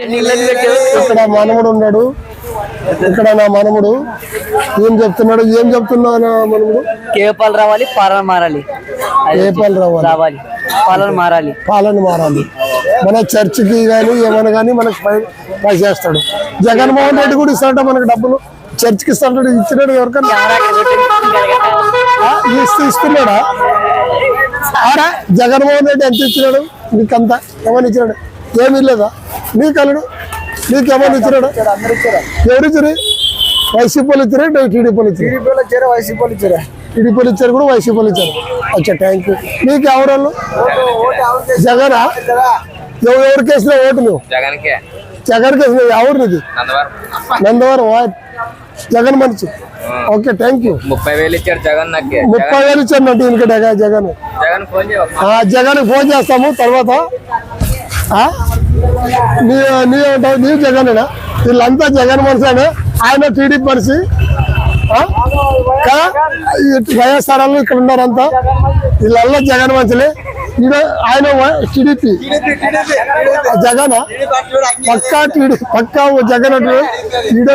ఇక్కడ మనముడు ఉన్నాడు. ఇక్కడ నా మనముడు ఏం చెప్తున్నాడు? ఏం చెప్తున్నావు నా మనముడు? కేపాలు రావాలి, పాలన మారాలి. కేపాలు రావాలి, పాలన మారాలి. పాలన మారాలి. మన చర్చికి కానీ ఏమైనా కానీ మనకు పై చేస్తాడు. జగన్మోహన్ రెడ్డి కూడా ఇస్తాడు మనకు డబ్బులు. చర్చికి ఇస్తాడు, ఇచ్చినాడు ఎవరికన్నా? ఇస్తున్నాడా? ఆడా జగన్మోహన్ రెడ్డి ఎంత ఇచ్చినాడు నీకంతా? ఏమని ఇచ్చినాడు? ఏమి లేదా నీకు అల్లుడు? నీకేమని ఇచ్చినాడు? ఎవరు ఇచ్చారు? వైసీపీలు ఇచ్చారా? టీడీపీలు ఇచ్చారు? వైసీపీలు ఇచ్చారా? టీడీపీలు ఇచ్చారు కూడా, వైసీపీలు ఇచ్చారు. అచ్చా, థ్యాంక్ యూ. నీకు ఎవరు? జగనా? ఎవరికి వేసిన ఓటు నువ్వు? జగన్కి వేసిన. ఎవరు నీది? నందవరం. జగన్ మంచి. Okay, thank you. 30,000 ఇచ్చారు జగన్. 30,000 ఇచ్చారు నటు ఇంకా జగన్. జగన్ ఫోన్ చేస్తాము తర్వాత. నీ జగనేనా? వీళ్ళంతా జగన్ మనిషినే. ఆయన టీడీపీ మనిషి. వైఎస్ఆర్ ఇక్కడ ఉన్నారంతా. వీళ్ళల్లా జగన్ మనుషులే. ఆయన టీడీపీ. జగన్ పక్కా టీడీ పక్కా జగన్. ఈడో